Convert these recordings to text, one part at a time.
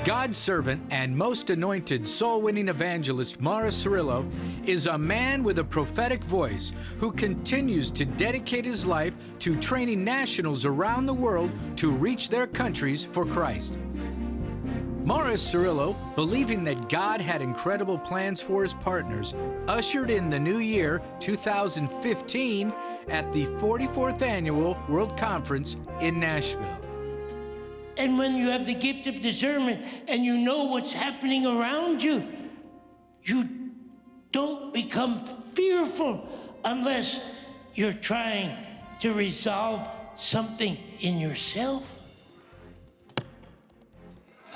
God's servant and most anointed soul-winning evangelist Morris Cerullo is a man with a prophetic voice who continues to dedicate his life to training nationals around the world to reach their countries for Christ. Morris Cerullo, believing that God had incredible plans for his partners, ushered in the new year 2015 at the 44th Annual World Conference in Nashville. And when you have the gift of discernment and you know what's happening around you, you don't become fearful unless you're trying to resolve something in yourself.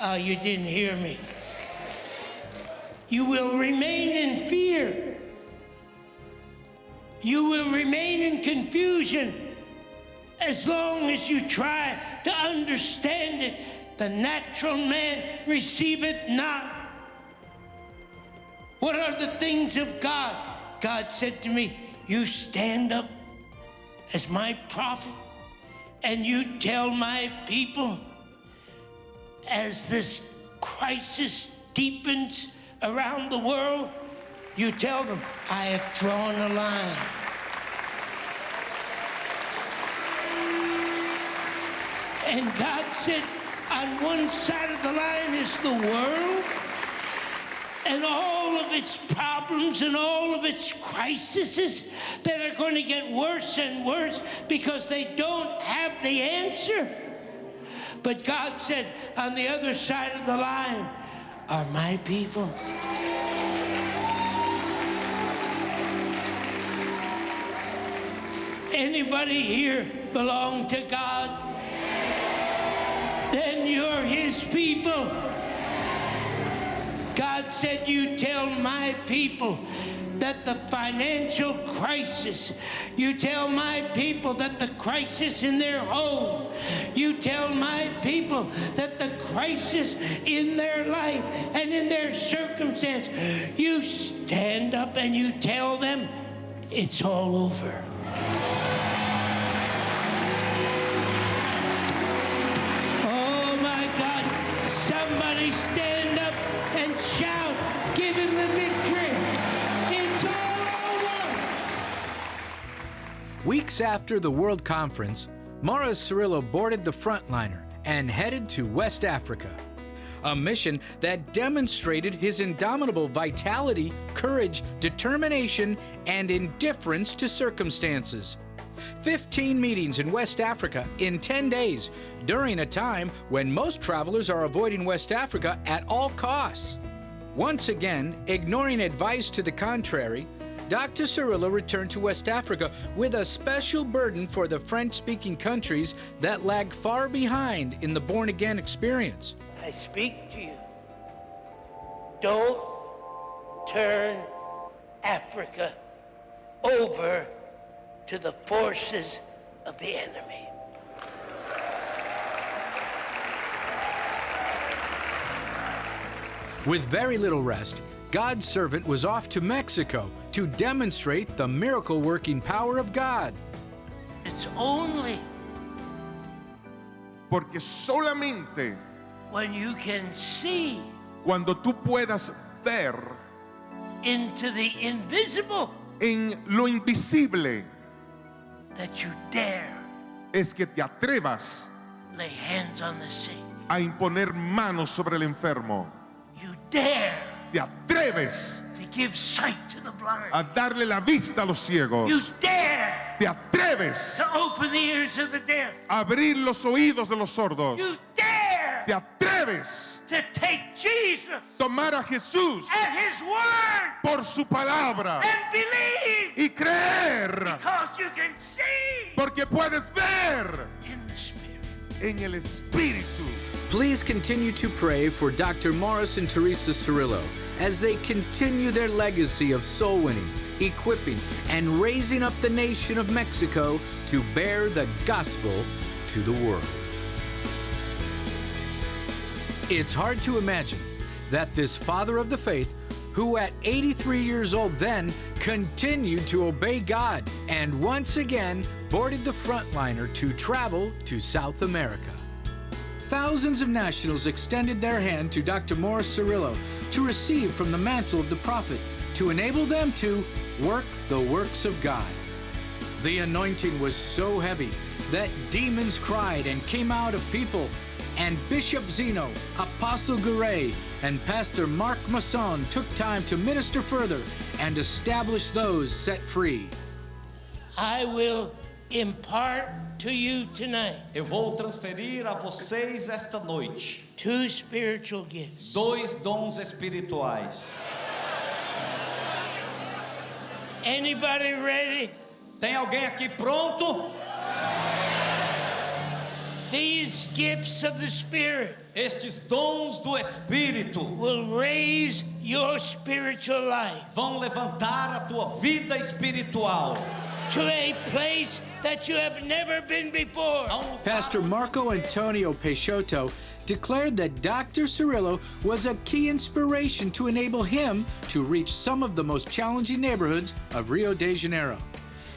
Oh, you didn't hear me. You will remain in fear. You will remain in confusion as long as you try to understand it. The natural man receiveth not. What are the things of God? God said to me, you stand up as my prophet and you tell my people, as this crisis deepens around the world, you tell them, I have drawn a line. And God said, on one side of the line is the world and all of its problems and all of its crises that are going to get worse and worse because they don't have the answer. But God said, on the other side of the line are my people. Anybody here belong to God? Then you're his people. God said, you tell my people that the financial crisis, you tell my people that the crisis in their home, you tell my people that the crisis in their life and in their circumstance, you stand up and you tell them it's all over. Oh my God, somebody stand up and shout, give him the victory. It's all over. Weeks after the World Conference, Morris Cerullo boarded the Frontliner and headed to West Africa, a mission that demonstrated his indomitable vitality, courage, determination, and indifference to circumstances. 15 meetings in West Africa in 10 days, during a time when most travelers are avoiding West Africa at all costs. Once again, ignoring advice to the contrary, Dr. Cerullo returned to West Africa with a special burden for the French-speaking countries that lag far behind in the born-again experience. I speak to you. Don't turn Africa over to the forces of the enemy. With very little rest, God's servant was off to Mexico to demonstrate the miracle-working power of God. It's only Porque solamente when you can see cuando tú puedas ver into the invisible en lo invisible that you dare es que te atrevas lay hands on the sick. a imponer manos sobre el enfermo. You dare Te atreves to give sight to the blind. a darle la vista a los ciegos. You dare Te atreves to open the ears of the deaf. a abrir los oídos de los sordos. You dare Te atreves to take Jesus a tomar a Jesús at his word por su palabra and believe y creer, because you can see porque puedes ver in the spirit. en el Espíritu. Please continue to pray for Dr. Morris and Teresa Cerullo as they continue their legacy of soul winning, equipping, and raising up the nation of Mexico to bear the gospel to the world. It's hard to imagine that this father of the faith, who at 83 years old then continued to obey God and once again boarded the Frontliner to travel to South America. thousands of nationals extended their hand to Dr. Morris Cerullo to receive from the mantle of the prophet to enable them to work the works of God. The anointing was so heavy that demons cried and came out of people, and Bishop Zeno, Apostle Garay, and Pastor Mark Masson took time to minister further and establish those set free. I will impart to you tonight Eu vou transferir a vocês esta noite 2 spiritual gifts. 2 dons espirituais. Anybody ready? Tem alguém aqui pronto? These gifts of the Spirit Estes dons do Espírito will raise your spiritual life vão levantar a tua vida espiritual to a place that you have never been before. a lugar Pastor Marco Antonio Peixoto declared that Dr. Cerullo was a key inspiration to enable him to reach some of the most challenging neighborhoods of Rio de Janeiro.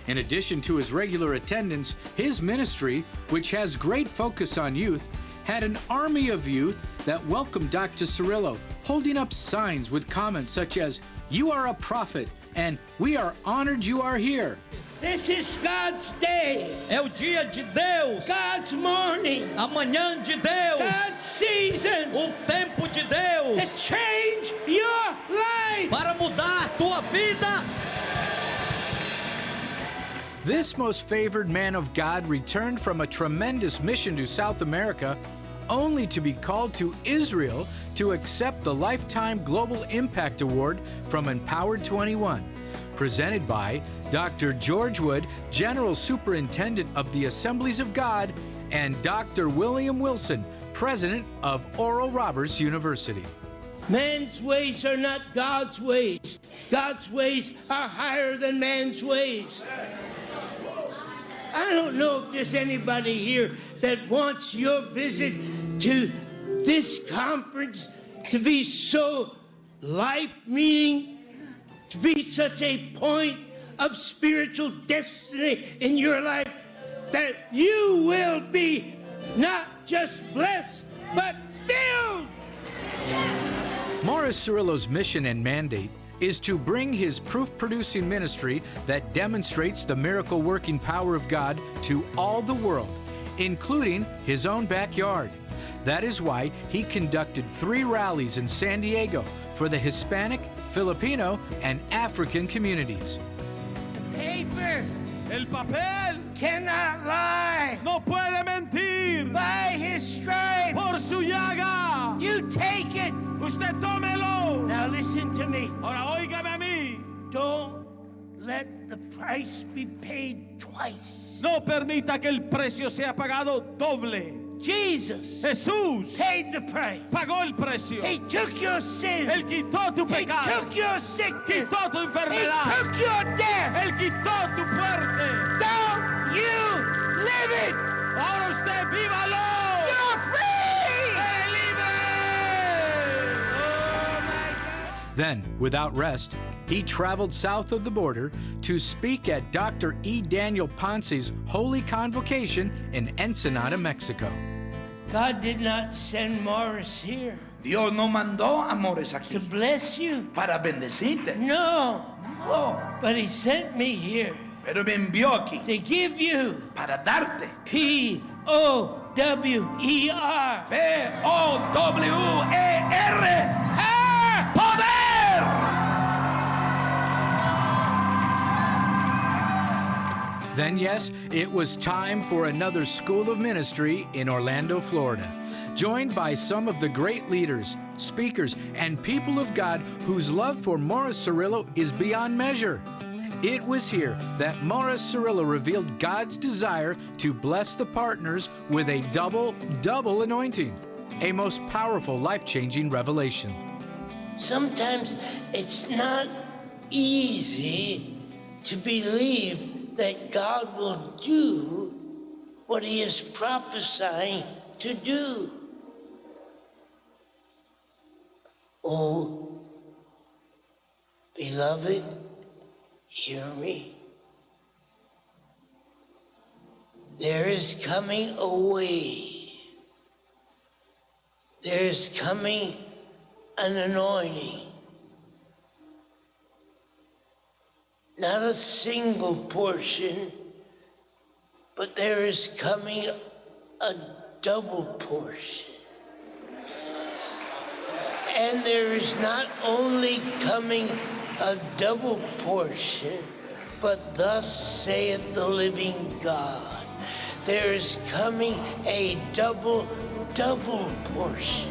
In addition to his regular attendance, his ministry, which has great focus on youth, had an army of youth that welcomed Dr. Cerullo, holding up signs with comments such as, "You are a prophet," and "We are honored you are here." This is God's day, É o dia de Deus, God's morning, a manhã de Deus, God's season o tempo de to Deus change your life. para mudar a tua vida. This most favored man of God returned from a tremendous mission to South America, only to be called to Israel to accept the Lifetime Global Impact Award from Empowered 21, presented by Dr. George Wood, General Superintendent of the Assemblies of God, and Dr. William Wilson, President of Oral Roberts University. Man's ways are not God's ways. God's ways are higher than man's ways. I don't know if there's anybody here that wants your visit to this conference to be so life-meaning, to be such a point of spiritual destiny in your life that you will be not just blessed, but filled. Morris Cerullo's mission and mandate is to bring his proof-producing ministry that demonstrates the miracle-working power of God to all the world, including his own backyard. That is why he conducted 3 rallies in San Diego for the Hispanic, Filipino, and African communities. The paper El papel cannot lie. no puede mentir. By his stripes, Por su llaga, you take it. usted tómelo. Now listen to me. Ahora óigame a mí. Don't let the price be paid twice. No permita que el precio sea pagado doble. Jesus Jesús paid the price. pagó el precio. He took your sin. Él quitó tu He pecado. took your sickness. Quitó tu He enfermedad. took your death. Él quitó tu muerte. Don't you live it. Ahora usted vívalo. You're free. ¡Eres libre! Oh my God. Then, without rest, he traveled south of the border to speak at Dr. E. Daniel Ponce's Holy Convocation in Ensenada, Mexico. God did not send Morris here Dios no mandó amores to aquí bless you. para bendecirte. No, No, but he sent me here pero me envió aquí to give you para darte P-O-W-E-R. P-O-W-E-R. ¡Poder! Then, yes, it was time for another school of ministry in Orlando, Florida, joined by some of the great leaders, speakers, and people of God whose love for Morris Cerullo is beyond measure. It was here that Morris Cerullo revealed God's desire to bless the partners with a double anointing, a most powerful, life-changing revelation. Sometimes it's not easy to believe that God will do what he is prophesying to do. Oh, beloved, hear me. There is coming a way there's coming an anointing. Not a single portion, but there is coming a double portion. And there is not only coming a double portion, but thus saith the living God, there is coming a double portion.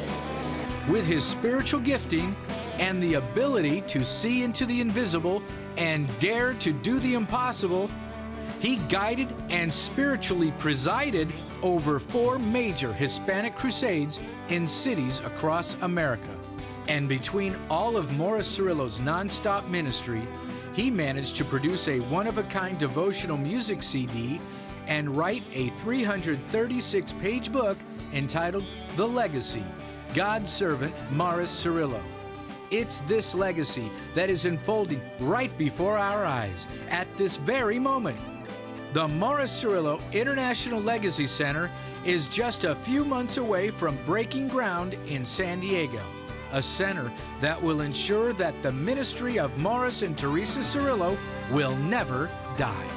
With his spiritual gifting and the ability to see into the invisible and dare to do the impossible, he guided and spiritually presided over 4 major Hispanic crusades in cities across America. And between all of Morris Cerullo's nonstop ministry, he managed to produce a one-of-a-kind devotional music CD and write a 336-page book entitled The Legacy, God's Servant Morris Cerullo. It's this legacy that is unfolding right before our eyes at this very moment. The Morris Cerullo International Legacy Center is just a few months away from breaking ground in San Diego, a center that will ensure that the ministry of Morris and Teresa Cerullo will never die.